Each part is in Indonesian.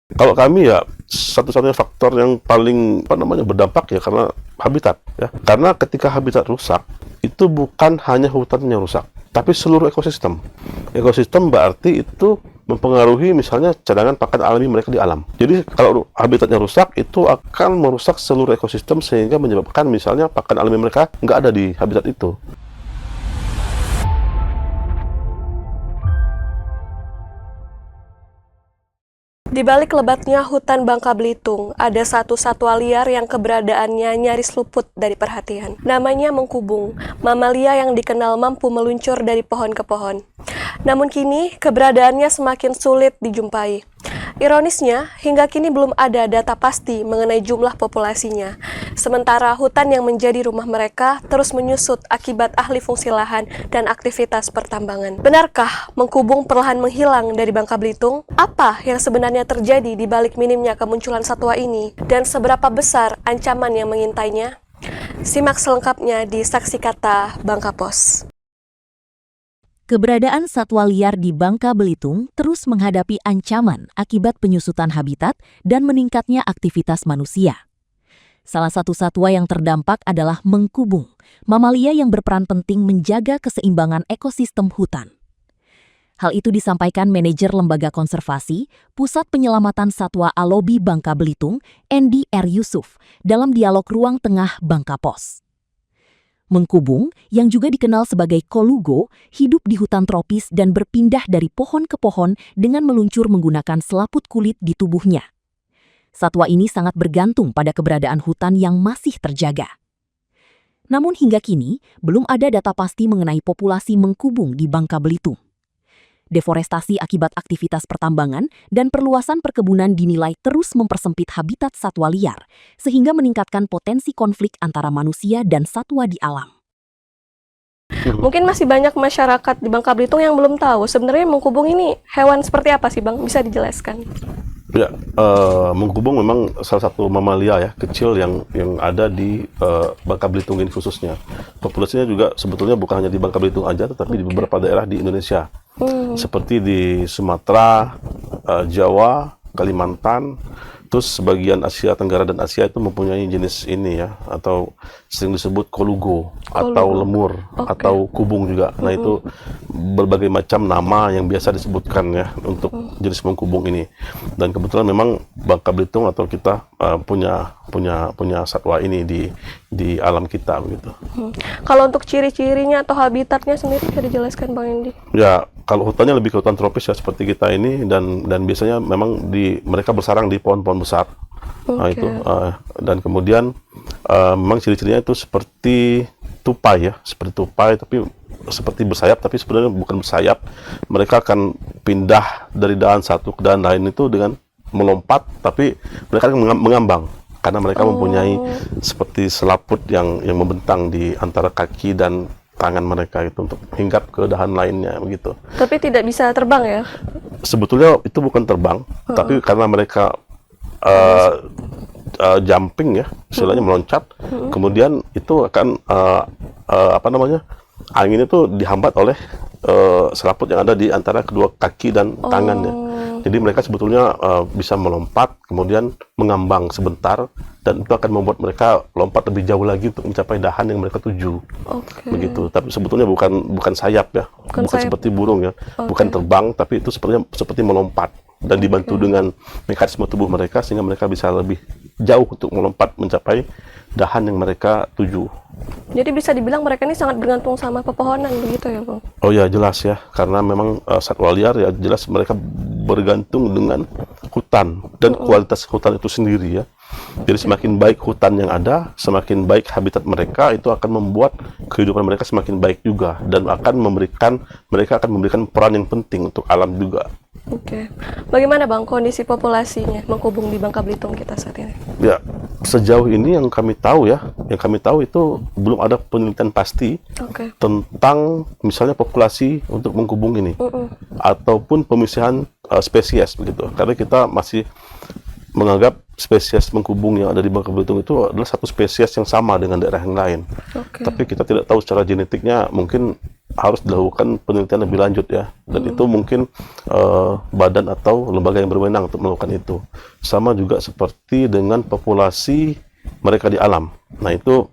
Kalau kami ya satu-satunya faktor yang paling berdampak ya karena habitat ya. Karena ketika habitat rusak itu bukan hanya hutannya rusak, tapi seluruh ekosistem. Ekosistem berarti itu mempengaruhi misalnya cadangan pakan alami mereka di alam. Jadi kalau habitatnya rusak itu akan merusak seluruh ekosistem sehingga menyebabkan misalnya pakan alami mereka nggak ada di habitat itu. Di balik lebatnya hutan Bangka Belitung, ada satu satwa liar yang keberadaannya nyaris luput dari perhatian. Namanya mengkubung, mamalia yang dikenal mampu meluncur dari pohon ke pohon. Namun kini, keberadaannya semakin sulit dijumpai. Ironisnya, hingga kini belum ada data pasti mengenai jumlah populasinya. Sementara hutan yang menjadi rumah mereka terus menyusut akibat ahli fungsi lahan dan aktivitas pertambangan. Benarkah mengkubung perlahan menghilang dari Bangka Belitung? Apa yang sebenarnya terjadi di balik minimnya kemunculan satwa ini? Dan seberapa besar ancaman yang mengintainya? Simak selengkapnya di Saksi Kata Bangka Pos. Keberadaan satwa liar di Bangka Belitung terus menghadapi ancaman akibat penyusutan habitat dan meningkatnya aktivitas manusia. Salah satu satwa yang terdampak adalah mengkubung, mamalia yang berperan penting menjaga keseimbangan ekosistem hutan. Hal itu disampaikan manajer Lembaga Konservasi Pusat Penyelamatan Satwa Alobi Bangka Belitung, Andy R. Yusuf, dalam dialog Ruang Tengah Bangka Pos. Mengkubung, yang juga dikenal sebagai kolugo, hidup di hutan tropis dan berpindah dari pohon ke pohon dengan meluncur menggunakan selaput kulit di tubuhnya. Satwa ini sangat bergantung pada keberadaan hutan yang masih terjaga. Namun hingga kini, belum ada data pasti mengenai populasi mengkubung di Bangka Belitung. Deforestasi akibat aktivitas pertambangan dan perluasan perkebunan dinilai terus mempersempit habitat satwa liar, sehingga meningkatkan potensi konflik antara manusia dan satwa di alam. Mungkin masih banyak masyarakat di Bangka Belitung yang belum tahu sebenarnya mengkubung ini hewan seperti apa sih, Bang? Bisa dijelaskan? Ya, mengkubung memang salah satu mamalia ya kecil yang ada di Bangka Belitung ini khususnya. Populasinya juga sebetulnya bukan hanya di Bangka Belitung aja, tetapi di beberapa daerah di Indonesia, seperti di Sumatera, Jawa, Kalimantan. Terus sebagian Asia Tenggara dan Asia itu mempunyai jenis ini ya, atau sering disebut kolugo, atau lemur, atau kubung juga. Nah itu berbagai macam nama yang biasa disebutkan ya untuk jenis mengkubung ini. Dan kebetulan memang Bangka Belitung atau kita punya satwa ini di alam kita begitu. Kalau untuk ciri-cirinya atau habitatnya sendiri bisa dijelaskan, Bang Andy? Ya, kalau hutannya lebih ke hutan tropis ya seperti kita ini, dan biasanya memang mereka bersarang di pohon-pohon besar. Nah itu dan kemudian memang ciri-cirinya itu seperti tupai ya, seperti tupai tapi seperti bersayap, tapi sebenarnya bukan bersayap. Mereka akan pindah dari dahan satu ke dahan lain itu dengan melompat, tapi mereka akan mengambang karena mereka mempunyai seperti selaput yang membentang di antara kaki dan tangan mereka itu untuk hinggap ke dahan lainnya begitu. Tapi tidak bisa terbang ya? Sebetulnya itu bukan terbang, tapi karena mereka jumping ya, istilahnya meloncat, kemudian itu akan angin itu dihambat oleh selaput yang ada di antara kedua kaki dan tangannya. Jadi mereka sebetulnya bisa melompat, kemudian mengambang sebentar, dan itu akan membuat mereka lompat lebih jauh lagi untuk mencapai dahan yang mereka tuju. Begitu. Tapi sebetulnya bukan sayap ya, bukan seperti burung ya, bukan terbang, tapi itu seperti melompat dan dibantu dengan mekanisme tubuh mereka sehingga mereka bisa lebih jauh untuk melompat mencapai dahan yang mereka tuju. Jadi bisa dibilang mereka ini sangat bergantung sama pepohonan begitu ya, Bang? Oh ya, jelas ya, karena memang satwa liar ya jelas mereka bergantung dengan hutan dan kualitas hutan itu sendiri ya. Jadi semakin baik hutan yang ada, semakin baik habitat mereka, itu akan membuat kehidupan mereka semakin baik juga, dan mereka akan memberikan peran yang penting untuk alam juga. Bagaimana, Bang, kondisi populasinya mengkubung di Bangka Belitung kita saat ini? Ya, sejauh ini yang kami tahu itu belum ada penelitian pasti tentang misalnya populasi untuk mengkubung ini ataupun pemisahan spesies begitu. Karena kita masih menganggap spesies mengkubung yang ada di Bangka Belitung itu adalah satu spesies yang sama dengan daerah yang lain. Tapi kita tidak tahu secara genetiknya, mungkin harus dilakukan penelitian lebih lanjut ya, dan itu mungkin badan atau lembaga yang berwenang untuk melakukan itu. Sama juga seperti dengan populasi mereka di alam. Nah itu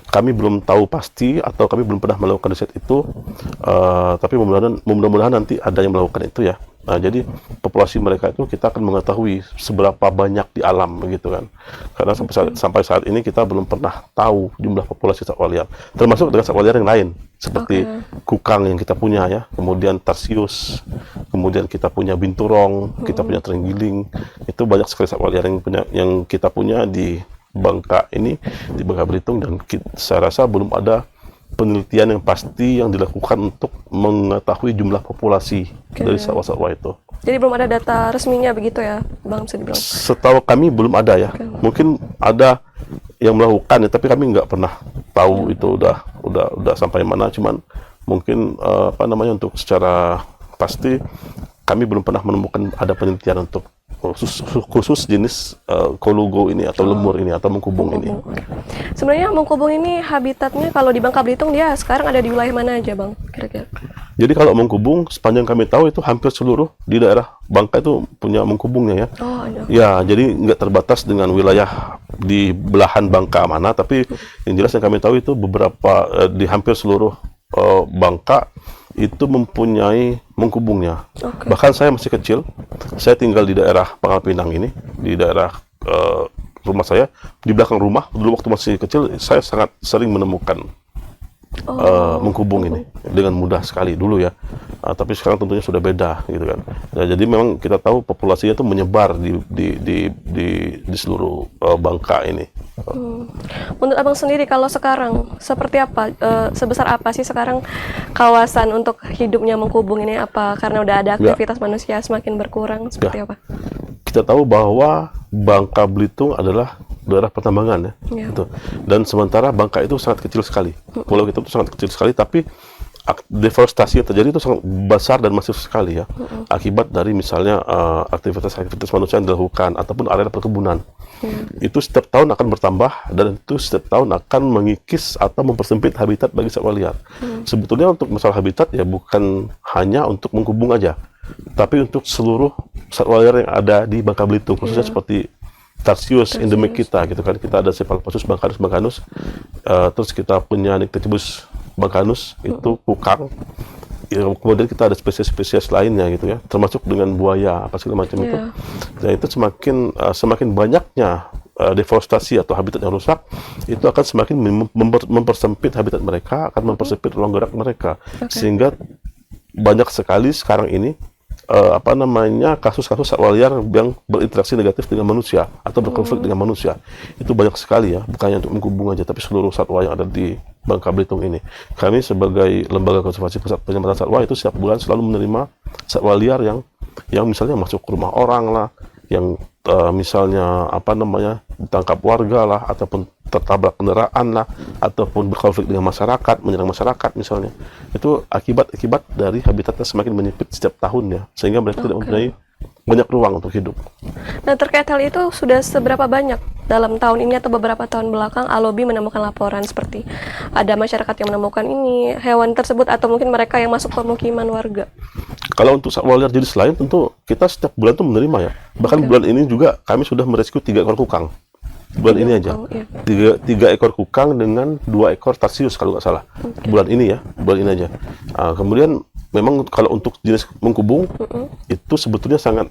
kami belum tahu pasti atau kami belum pernah melakukan riset itu, tapi mudah-mudahan nanti ada yang melakukan itu ya. Nah, jadi populasi mereka itu kita akan mengetahui seberapa banyak di alam begitu kan. Karena sampai saat ini kita belum pernah tahu jumlah populasi satwa liar. Termasuk dengan satwa liar yang lain seperti kukang yang kita punya ya, kemudian tarsius, kemudian kita punya binturong, kita punya terenggiling. Itu banyak sekali satwa liar yang kita punya di Bangka ini, di Bangka Belitung, dan saya rasa belum ada penelitian yang pasti yang dilakukan untuk mengetahui jumlah populasi dari satwa-satwa itu. Jadi belum ada data resminya begitu ya, Bang, bisa dibilang? Setahu kami belum ada ya. Mungkin ada yang melakukan ya, tapi kami nggak pernah tahu itu udah sampai mana. Cuman mungkin untuk secara pasti kami belum pernah menemukan ada penelitian untuk khusus jenis kolugo ini atau lemur ini atau mengkubung ini. Sebenarnya mengkubung ini habitatnya kalau di Bangka Belitung dia sekarang ada di wilayah mana aja, Bang, kira-kira? Jadi kalau mengkubung sepanjang kami tahu itu hampir seluruh di daerah Bangka itu punya mengkubungnya ya. Oh, ada. Ya, jadi nggak terbatas dengan wilayah di belahan Bangka mana, tapi yang jelas yang kami tahu itu beberapa di hampir seluruh Bangka itu mempunyai mengkubungnya. Bahkan saya masih kecil, saya tinggal di daerah Pangkal Pinang ini, di daerah rumah saya, di belakang rumah. Dulu waktu masih kecil, saya sangat sering menemukan mengkubung ini dengan mudah sekali dulu ya. Tapi sekarang tentunya sudah beda gitu kan. Ya, jadi memang kita tahu populasinya itu menyebar di seluruh Bangka ini. Menurut Abang sendiri kalau sekarang seperti apa, sebesar apa sih sekarang kawasan untuk hidupnya mengkubung ini? Apa karena udah ada aktivitas manusia semakin berkurang seperti apa? Kita tahu bahwa Bangka Belitung adalah daerah pertambangan ya. Gitu. Dan sementara Bangka itu sangat kecil sekali. Pulau kita itu sangat kecil sekali, tapi deforestasi yang terjadi itu sangat besar dan masif sekali ya. Akibat dari misalnya aktivitas manusia yang dilakukan ataupun area perkebunan. Itu setiap tahun akan bertambah, dan itu setiap tahun akan mengikis atau mempersempit habitat bagi satwa liar. Sebetulnya untuk masalah habitat ya bukan hanya untuk mengkubung aja, tapi untuk seluruh satwa liar yang ada di Bangka Belitung, khususnya seperti tarsius endemik kita gitu kan. Kita ada Cephalophosus bangcanus, terus kita punya Nycticebus bangcanus, itu kukang. Ya, kemudian kita ada spesies-spesies lainnya gitu ya, termasuk dengan buaya apa segala macam itu. Dan itu semakin banyaknya deforestasi atau habitat yang rusak, itu akan semakin mempersempit habitat mereka, akan mempersempit ruang gerak mereka, sehingga banyak sekali sekarang ini kasus-kasus satwa liar yang berinteraksi negatif dengan manusia atau berkonflik dengan manusia. Itu banyak sekali ya, bukannya untuk mengkubung aja, tapi seluruh satwa yang ada di Bangka Belitung ini. Kami sebagai Lembaga Konservasi Pusat Penyelamatan Satwa itu setiap bulan selalu menerima satwa liar yang misalnya masuk ke rumah orang lah, yang misalnya ditangkap warga lah, ataupun tertabrak kendaraan lah, ataupun berkonflik dengan masyarakat, menyerang masyarakat misalnya. Itu akibat dari habitatnya semakin menyempit setiap tahun ya, sehingga mereka tidak mempunyai banyak ruang untuk hidup. Nah, terkait hal itu sudah seberapa banyak dalam tahun ini atau beberapa tahun belakang Alobi menemukan laporan seperti ada masyarakat yang menemukan ini hewan tersebut, atau mungkin mereka yang masuk pemukiman warga? Kalau untuk satwa liar jenis lain tentu kita setiap bulan itu menerima ya. Bahkan bulan ini juga kami sudah merescue 3 ekor kukang. Bulan ini aja. Tiga ekor kukang dengan 2 ekor tarsius kalau nggak salah. Bulan ini aja. Kemudian memang kalau untuk jenis mengkubung itu sebetulnya sangat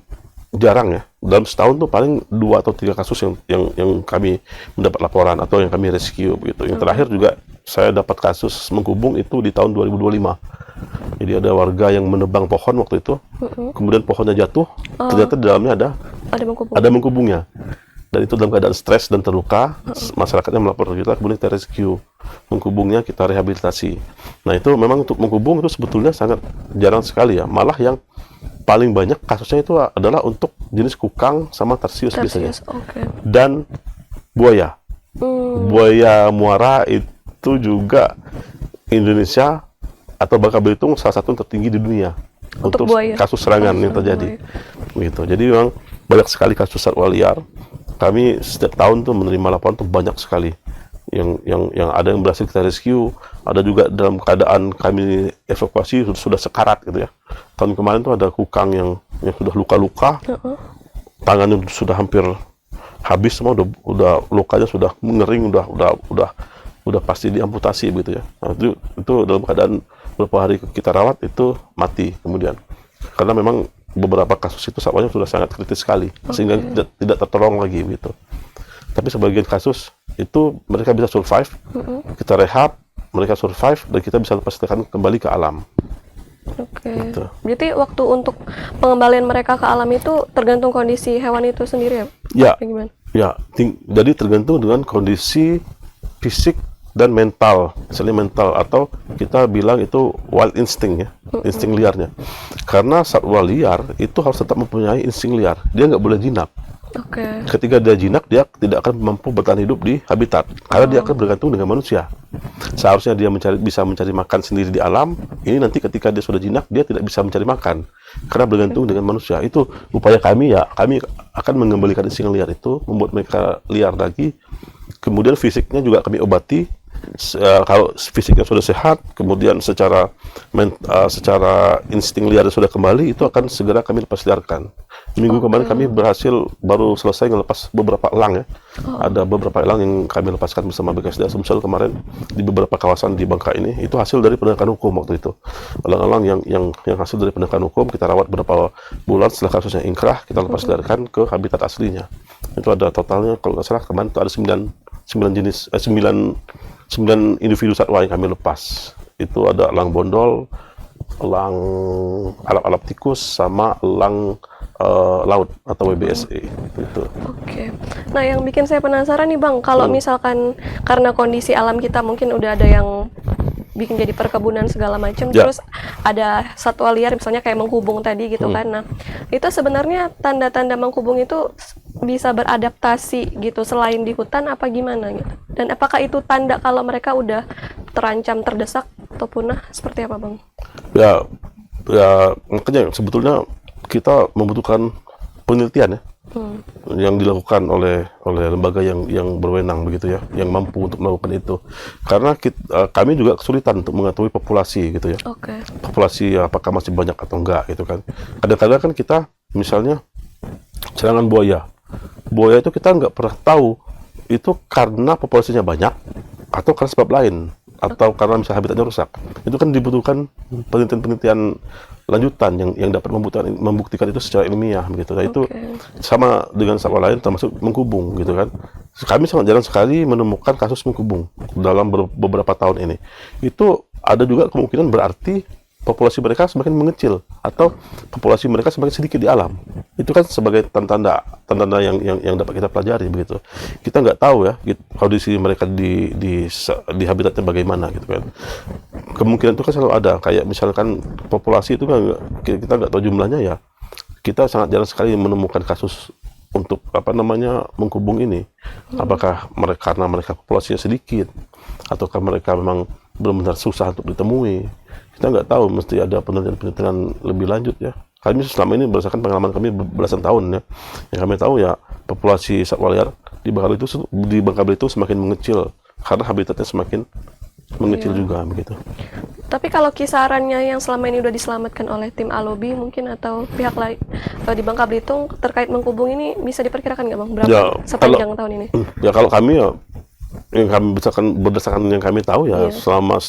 jarang ya. Dalam setahun tuh paling 2 atau 3 kasus yang kami mendapat laporan atau yang kami rescue begitu. Yang terakhir juga saya dapat kasus mengkubung itu di tahun 2025. Jadi ada warga yang menebang pohon waktu itu, kemudian pohonnya jatuh, ternyata di dalamnya ada mengkubungnya. Dan itu dalam keadaan stres dan terluka, masyarakatnya melapor ke kita, kemudian kita rescue mengkubungnya, kita rehabilitasi. Nah itu memang untuk mengkubung itu sebetulnya sangat jarang sekali ya. Malah yang paling banyak kasusnya itu adalah untuk jenis kukang sama tarsius biasanya. Dan buaya. Buaya muara itu juga Indonesia atau Bangka Belitung salah satu yang tertinggi di dunia untuk kasus serangan yang terjadi. Gitu. Jadi memang banyak sekali kasus satwa liar. Kami setiap tahun tuh menerima laporan tuh banyak sekali. Yang ada yang berhasil kita rescue, ada juga dalam keadaan kami evakuasi sudah sekarat gitu ya. Tahun kemarin tuh ada kukang yang sudah luka-luka, tangannya sudah hampir habis semua, udah lukanya sudah mengering, udah pasti diamputasi begitu ya. Nah, itu dalam keadaan beberapa hari kita rawat itu mati kemudian, karena memang beberapa kasus itu satwanya sudah sangat kritis sekali, sehingga tidak tertolong lagi gitu. Tapi sebagian kasus itu mereka bisa survive, kita rehab, mereka survive, dan kita bisa pastikan kembali ke alam. Oke. Gitu. Berarti waktu untuk pengembalian mereka ke alam itu tergantung kondisi hewan itu sendiri ya? Ya, Apa gimana? ya. Jadi tergantung dengan kondisi fisik dan mental, misalnya mental, atau kita bilang itu wild instinct ya, insting liarnya. Karena satwa liar itu harus tetap mempunyai insting liar, dia nggak boleh jinak. Oke. Ketika dia jinak, dia tidak akan mampu bertahan hidup di habitat, karena dia akan bergantung dengan manusia. Seharusnya dia bisa mencari makan sendiri di alam. Ini nanti ketika dia sudah jinak, dia tidak bisa mencari makan karena bergantung dengan manusia. Itu upaya kami ya, kami akan mengembalikan insting liar itu, membuat mereka liar lagi. Kemudian fisiknya juga kami obati. Kalau fisiknya sudah sehat, kemudian secara insting liar sudah kembali, itu akan segera kami lepas liarkan. Minggu kemarin kami baru selesai ngelepas beberapa elang ya. Ada beberapa elang yang kami lepaskan bersama BKSDA Sumsel kemarin di beberapa kawasan di Bangka ini. Itu hasil dari penegakan hukum waktu itu. Elang-elang yang hasil dari penegakan hukum kita rawat beberapa bulan, setelah kasusnya ingkrah kita lepas liarkan ke habitat aslinya. Itu ada totalnya kalau nggak salah kemarin itu ada 9 individu satwa yang kami lepas. Itu ada elang bondol, elang alap-alap tikus, sama elang laut atau WBSE itu. Oke. Nah, yang bikin saya penasaran nih Bang, kalau misalkan karena kondisi alam kita mungkin udah ada yang bikin jadi perkebunan segala macam, terus ada satwa liar misalnya kayak mengkubung tadi gitu kan. Nah, itu sebenarnya tanda-tanda mengkubung itu bisa beradaptasi gitu selain di hutan apa gimana gitu? Dan apakah itu tanda kalau mereka udah terancam terdesak atau punah, seperti apa Bang? Ya makanya sebetulnya kita membutuhkan penelitian ya, yang dilakukan oleh lembaga yang berwenang begitu ya, yang mampu untuk melakukan itu. Karena kami juga kesulitan untuk mengetahui populasi gitu ya. Oke. Populasi apakah masih banyak atau enggak gitu kan. Kadang-kadang kan kita misalnya serangan buaya itu kita nggak pernah tahu itu karena populasinya banyak atau karena sebab lain, atau karena misalnya habitatnya rusak. Itu kan dibutuhkan penelitian lanjutan yang dapat membuktikan itu secara ilmiah begitu. Nah, itu sama dengan satwa lain termasuk mengkubung gitu kan. Kami sangat jarang sekali menemukan kasus mengkubung dalam beberapa tahun ini. Itu ada juga kemungkinan berarti populasi mereka semakin mengecil atau populasi mereka semakin sedikit di alam. Itu kan sebagai tanda-tanda yang dapat kita pelajari begitu. Kita nggak tahu ya kondisi mereka di habitatnya bagaimana gitu kan. Kemungkinan itu kan selalu ada. Kayak misalkan populasi itu kan kita nggak tahu jumlahnya ya. Kita sangat jarang sekali menemukan kasus untuk mengkubung ini. Apakah karena mereka populasinya sedikit, ataukah mereka memang benar-benar susah untuk ditemui. Kita nggak tahu, mesti ada penelitian lebih lanjut ya. Kami selama ini berdasarkan pengalaman kami belasan tahun ya, yang kami tahu ya populasi satwa liar di Bangka Belitung semakin mengecil karena habitatnya semakin mengecil juga begitu. Tapi kalau kisarannya yang selama ini udah diselamatkan oleh tim Alobi mungkin atau pihak lain di Bangka Belitung terkait mengkubung ini bisa diperkirakan nggak Bang berapa Ya, sepanjang tahun ini? Ya kalau kami ya yang kami berdasarkan yang kami tahu ya selama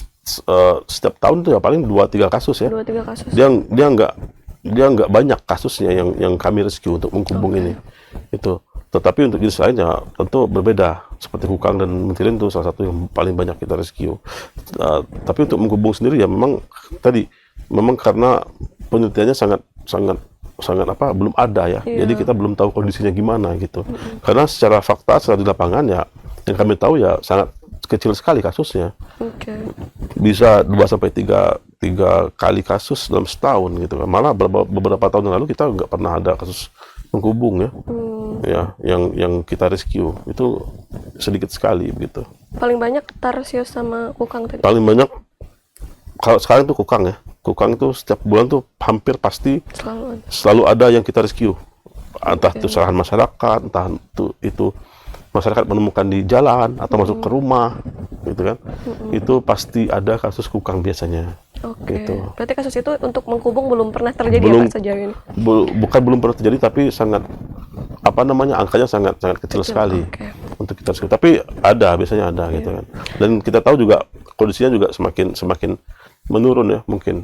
setiap tahun itu ya paling 2-3 kasus ya. 2-3 kasus. Dia nggak banyak kasusnya yang kami rescue untuk mengkubung ini. Itu. Tetapi untuk jenis lain ya tentu berbeda. Seperti kukang dan mentilin itu salah satu yang paling banyak kita rescue. Tapi untuk mengkubung sendiri ya memang karena penelitiannya sangat belum ada ya. Jadi kita belum tahu kondisinya gimana gitu. Karena secara fakta secara di lapangan ya yang kami tahu ya sangat kecil sekali kasusnya. Bisa 2-3 kali kasus dalam setahun gitu kan. Malah beberapa tahun yang lalu kita nggak pernah ada kasus mengkubung ya. Ya, yang kita rescue itu sedikit sekali begitu. Paling banyak tarsius sama kukang tadi. Paling banyak kalau sekarang itu kukang ya. Kukang itu setiap bulan tuh hampir pasti selalu ada yang kita rescue. Entah itu kesalahan masyarakat, entah itu masyarakat menemukan di jalan atau masuk ke rumah. gitu kan. Itu pasti ada kasus kukang biasanya. Oke. Gitu. Berarti kasus itu untuk mengkubung belum pernah terjadi Belum. ya Pak sejauh ini? Bukan belum pernah terjadi, tapi sangat angkanya sangat kecil sekali Oke. untuk kita rescue. Tapi biasanya ada gitu kan. Dan kita tahu juga kondisinya juga semakin menurun ya, mungkin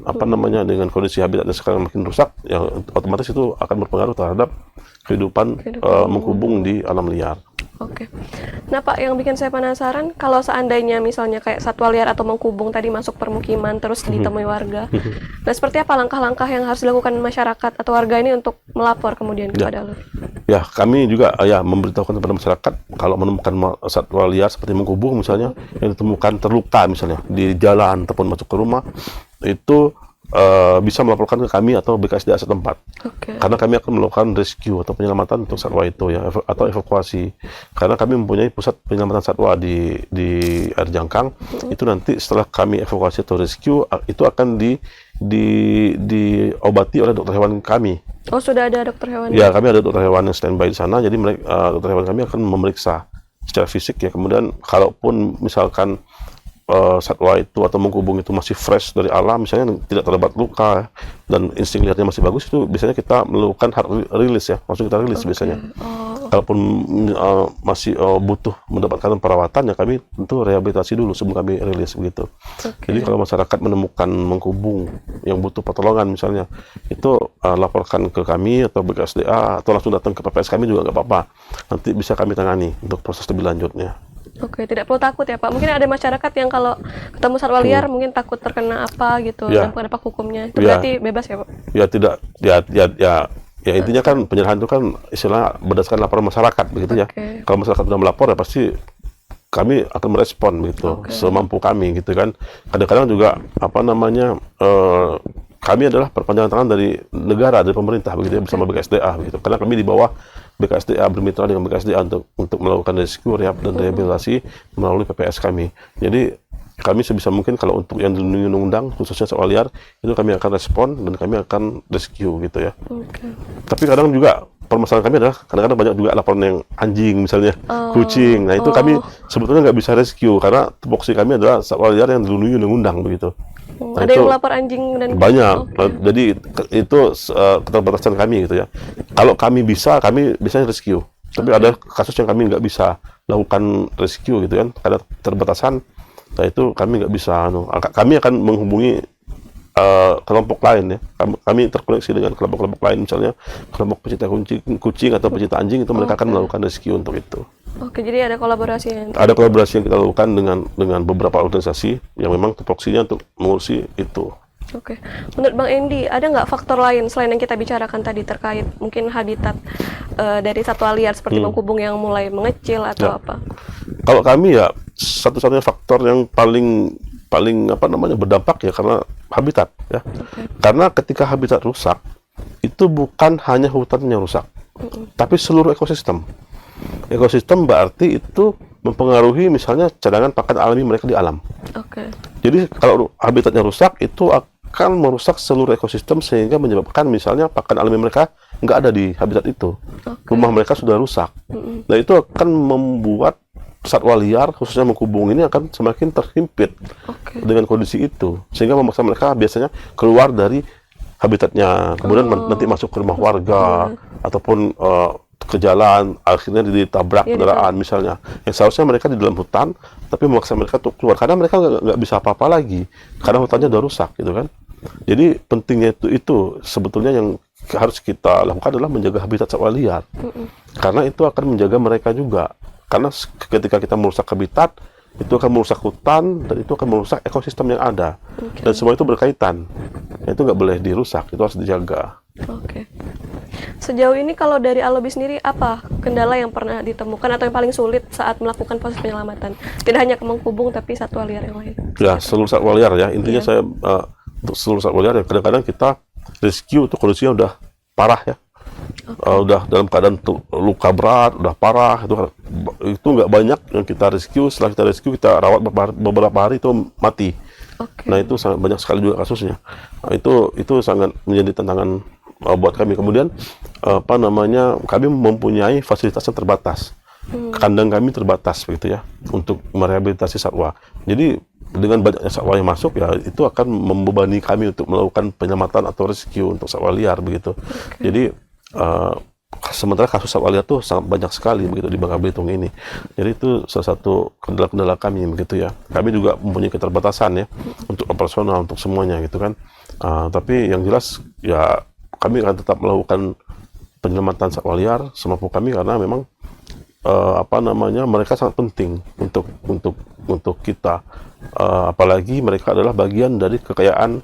dengan kondisi habitatnya sekarang makin rusak, ya otomatis itu akan berpengaruh terhadap kehidupan mengkubung di alam liar. Oke. Nah Pak, yang bikin saya penasaran, kalau seandainya misalnya kayak satwa liar atau mengkubung tadi masuk permukiman terus ditemui warga, nah seperti apa langkah-langkah yang harus dilakukan masyarakat atau warga ini untuk melapor kemudian kepada LUI? Ya, kami juga memberitahukan kepada masyarakat kalau menemukan satwa liar seperti mengkubung misalnya, yang ditemukan terluka misalnya di jalan ataupun masuk ke rumah, itu bisa melaporkan ke kami atau BKSDA setempat. Oke. Karena kami akan melakukan rescue atau penyelamatan untuk satwa itu ya, atau evakuasi. Karena kami mempunyai pusat penyelamatan satwa di air jangkang. Itu nanti setelah kami evakuasi atau rescue, itu akan diobati oleh dokter hewan kami. Oh, sudah ada dokter hewan? Ya, kami ada dokter hewan yang standby di sana. Jadi dokter hewan kami akan memeriksa secara fisik ya. Kemudian kalaupun misalkan satwa itu atau mengkubung itu masih fresh dari alam, misalnya tidak terdapat luka dan insting liarnya masih bagus, itu biasanya kita melakukan hard release ya, langsung kita rilis biasanya. Kalaupun masih butuh mendapatkan perawatan, ya kami tentu rehabilitasi dulu sebelum kami rilis begitu. Jadi kalau masyarakat menemukan mengkubung yang butuh pertolongan misalnya, itu laporkan ke kami atau BKSDA atau langsung datang ke PPS kami juga nggak apa-apa. Nanti bisa kami tangani untuk proses lebih lanjutnya. Oke, tidak perlu takut ya Pak. Mungkin ada masyarakat yang kalau ketemu satwa liar mungkin takut terkena apa gitu dan pendapat hukumnya. Itu berarti bebas ya Pak? Ya tidak, ya intinya kan penyerahan itu kan istilah berdasarkan laporan masyarakat begitu ya. Kalau masyarakat sudah melapor ya pasti kami akan merespon begitu semampu kami gitu kan. Kadang-kadang juga kami adalah perpanjangan tangan dari negara, dari pemerintah begitu ya, bersama BKSDA begitu. Karena kami di bawah BKSDA, bermitra dengan BKSDA untuk melakukan rescue, rehab dan rehabilitasi melalui PPS kami. Jadi kami sebisa mungkin kalau untuk yang dilindungi undang-undang khususnya satwa liar itu kami akan respon dan kami akan rescue gitu ya. Tapi kadang juga permasalahan kami adalah kadang-kadang banyak juga laporan yang anjing misalnya, kucing. Nah itu kami sebetulnya nggak bisa rescue karena tupoksi kami adalah satwa liar yang dilindungi undang-undang begitu. Nah, ada yang melapor anjing dan banyak. Jadi itu keterbatasan kami gitu ya. Kalau kami bisa rescue. Tapi ada kasus yang kami nggak bisa lakukan rescue gitu kan, ada keterbatasan. Nah itu kami nggak bisa. Kami akan menghubungi kelompok lain ya. Kami terkoneksi dengan kelompok-kelompok lain, misalnya kelompok pecinta kucing atau pecinta anjing, itu mereka akan melakukan rescue untuk itu. Oke, jadi ada kolaborasi. Ada kolaborasi yang kita lakukan dengan beberapa organisasi yang memang tupoksinya untuk mengurusi itu. Oke, menurut Bang Endi, ada nggak faktor lain selain yang kita bicarakan tadi terkait mungkin habitat dari satwa liar seperti mengkubung yang mulai mengecil atau apa? Kalau kami ya satu-satunya faktor yang paling berdampak ya karena habitat ya. Karena ketika habitat rusak itu bukan hanya hutan yang rusak, tapi seluruh ekosistem. Ekosistem berarti itu mempengaruhi misalnya cadangan pakan alami mereka di alam. Jadi kalau habitatnya rusak itu akan merusak seluruh ekosistem sehingga menyebabkan misalnya pakan alami mereka nggak ada di habitat itu. Rumah mereka sudah rusak. Nah itu akan membuat satwa liar khususnya mengkubung ini akan semakin terhimpit dengan kondisi itu, sehingga memaksa mereka biasanya keluar dari habitatnya, kemudian nanti masuk ke rumah warga ataupun ke jalan, akhirnya ditabrak kendaraan misalnya. Yang seharusnya mereka di dalam hutan, tapi memaksa mereka untuk keluar karena mereka nggak bisa apa-apa lagi karena hutannya udah rusak gitu kan. Jadi pentingnya itu sebetulnya yang harus kita lakukan adalah menjaga habitat satwa liar, karena itu akan menjaga mereka juga. Karena ketika kita merusak habitat, itu akan merusak hutan dan itu akan merusak ekosistem yang ada. Dan semua itu berkaitan. Itu nggak boleh dirusak, itu harus dijaga. Sejauh ini kalau dari Alobi sendiri, apa kendala yang pernah ditemukan atau yang paling sulit saat melakukan proses penyelamatan? Tidak hanya ke mengkubung, tapi satwa liar yang lain. Ya, seluruh satwa liar ya. Intinya saya untuk seluruh satwa liar ya, kadang-kadang kita rescue itu kondisinya udah parah ya. Udah dalam keadaan luka berat, udah parah, itu nggak banyak yang kita rescue. Setelah kita rescue, kita rawat beberapa hari itu mati. Nah itu sangat banyak sekali juga kasusnya. Nah, itu sangat menjadi tantangan buat kami. Kemudian kami mempunyai fasilitas yang terbatas. kandang kami terbatas begitu ya untuk merehabilitasi satwa. Jadi dengan banyaknya satwa yang masuk ya itu akan membebani kami untuk melakukan penyelamatan atau rescue untuk satwa liar begitu. Jadi sementara kasus satwa liar itu sangat banyak sekali begitu di Bangka Belitung ini. Jadi itu salah satu kendala-kendala kami begitu ya. Kami juga mempunyai keterbatasan ya untuk operasional untuk semuanya gitu kan. Tapi yang jelas ya kami akan tetap melakukan penyelamatan satwa liar semampu kami karena memang mereka sangat penting untuk kita. Apalagi mereka adalah bagian dari kekayaan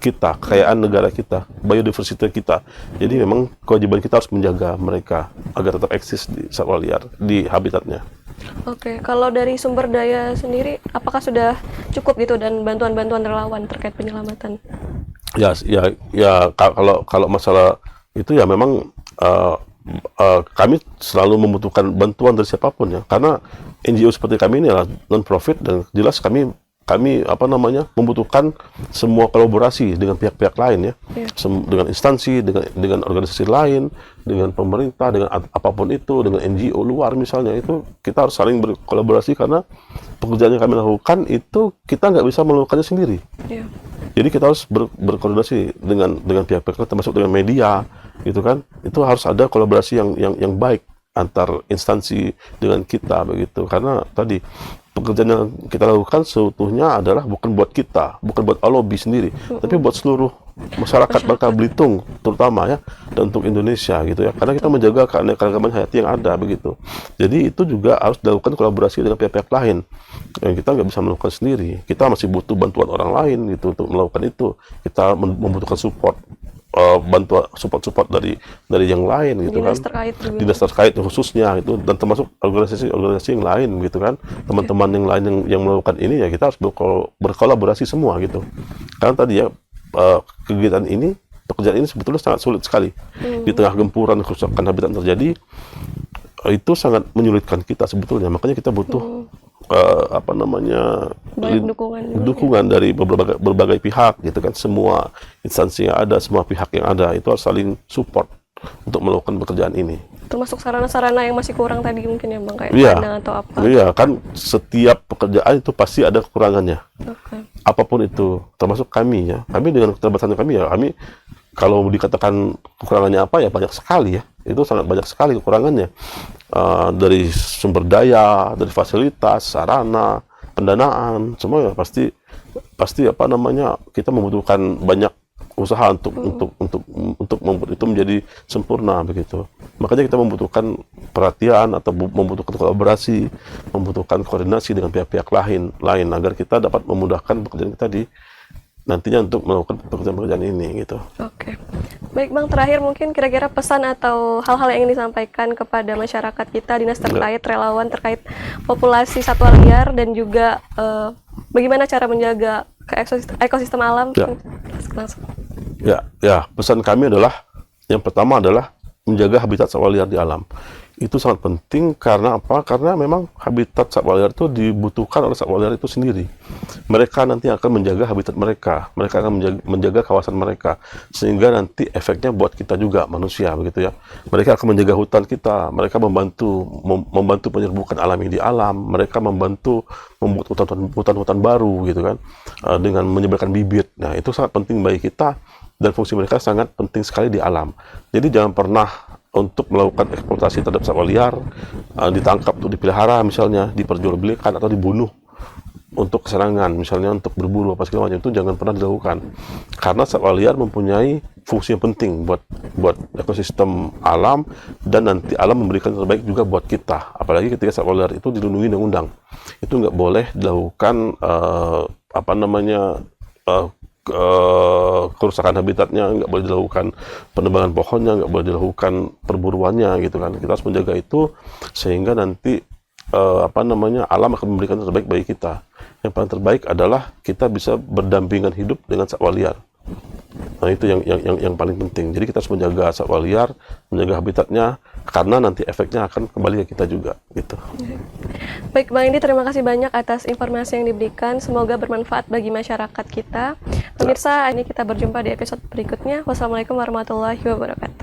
kita, kekayaan negara kita, biodiversitas kita. Jadi memang kewajiban kita harus menjaga mereka agar tetap eksis di satwa liar, di habitatnya. Oke, kalau dari sumber daya sendiri, apakah sudah cukup gitu dan bantuan-bantuan relawan terkait penyelamatan? Kalau masalah itu ya memang kami selalu membutuhkan bantuan dari siapapun ya, karena NGO seperti kami ini adalah non-profit dan jelas kami membutuhkan semua kolaborasi dengan pihak-pihak lain ya, dengan instansi, dengan organisasi lain, dengan pemerintah, dengan apapun itu, dengan NGO luar misalnya, itu kita harus saling berkolaborasi karena pekerjaan yang kami lakukan itu kita nggak bisa melakukannya sendiri. Jadi kita harus berkoordinasi dengan pihak-pihak termasuk dengan media gitu kan. Itu harus ada kolaborasi yang baik antar instansi dengan kita begitu, karena tadi pekerjaan yang kita lakukan seutuhnya adalah bukan buat kita, bukan buat lobby sendiri, tapi buat seluruh masyarakat Bangka Belitung terutama ya, dan untuk Indonesia gitu ya, karena kita menjaga keanekaragaman hayati yang ada begitu. Jadi itu juga harus dilakukan kolaborasi dengan pihak-pihak lain yang kita nggak bisa melakukan sendiri. Kita masih butuh bantuan orang lain gitu untuk melakukan itu. Kita membutuhkan support, bantuan support dari yang lain gitu dinas kan, terkait juga. Dinas terkait khususnya itu, dan termasuk organisasi yang lain gitu kan, teman-teman yang lain yang melakukan ini ya kita harus berkolaborasi semua gitu. Karena tadi ya pekerjaan ini sebetulnya sangat sulit sekali di tengah gempuran kerusakan habitat terjadi. Itu sangat menyulitkan kita sebetulnya, makanya kita butuh banyak dukungan dari berbagai pihak gitu kan, semua instansi yang ada, semua pihak yang ada itu harus saling support untuk melakukan pekerjaan ini. Termasuk sarana-sarana yang masih kurang tadi mungkin ya Bang, kayak kandang atau apa? Iya, kan setiap pekerjaan itu pasti ada kekurangannya. Apapun itu, termasuk kami ya. Kami dengan keterbatasan kami ya, kami kalau dikatakan kekurangannya apa ya banyak sekali ya. Itu sangat banyak sekali kekurangannya. Dari sumber daya, dari fasilitas, sarana, pendanaan, semua ya pasti kita membutuhkan banyak usaha untuk membuat itu menjadi sempurna begitu. Makanya kita membutuhkan perhatian atau membutuhkan kolaborasi, membutuhkan koordinasi dengan pihak-pihak lain agar kita dapat memudahkan pekerjaan kita nantinya untuk melakukan pekerjaan-pekerjaan ini gitu. Oke. Baik Bang, terakhir mungkin kira-kira pesan atau hal-hal yang ingin disampaikan kepada masyarakat kita, dinas terkait, relawan terkait populasi satwa liar dan juga bagaimana cara menjaga ekosistem alam. Langsung. Ya, pesan kami adalah yang pertama adalah menjaga habitat satwa liar di alam. Itu sangat penting karena apa? Karena memang habitat satwa liar itu dibutuhkan oleh satwa liar itu sendiri. Mereka nanti akan menjaga habitat mereka akan menjaga kawasan mereka, sehingga nanti efeknya buat kita juga manusia begitu ya. Mereka akan menjaga hutan kita, mereka membantu penyerbukan alami di alam, mereka membantu membuat hutan-hutan baru gitu kan, dengan menyebarkan bibit. Nah, itu sangat penting bagi kita dan fungsi mereka sangat penting sekali di alam. Jadi jangan pernah untuk melakukan eksploitasi terhadap satwa liar, ditangkap untuk dipelihara misalnya, diperjualbelikan atau dibunuh untuk kesenangan, misalnya untuk berburu apa segala macam, itu jangan pernah dilakukan. Karena satwa liar mempunyai fungsi yang penting buat ekosistem alam, dan nanti alam memberikan yang terbaik juga buat kita. Apalagi ketika satwa liar itu dilindungi undang-undang. Itu nggak boleh dilakukan kerusakan habitatnya, nggak boleh dilakukan penebangan pohonnya, nggak boleh dilakukan perburuannya gitu kan. Kita harus menjaga itu sehingga nanti alam akan memberikan yang terbaik bagi kita. Yang paling terbaik adalah kita bisa berdampingan hidup dengan satwa liar. Nah, itu yang paling penting. Jadi kita harus menjaga satwa liar, menjaga habitatnya, karena nanti efeknya akan kembali ke kita juga gitu. Baik Bang Indi, terima kasih banyak atas informasi yang diberikan. Semoga bermanfaat bagi masyarakat kita. Pemirsa, ini kita berjumpa di episode berikutnya. Wassalamualaikum warahmatullahi wabarakatuh.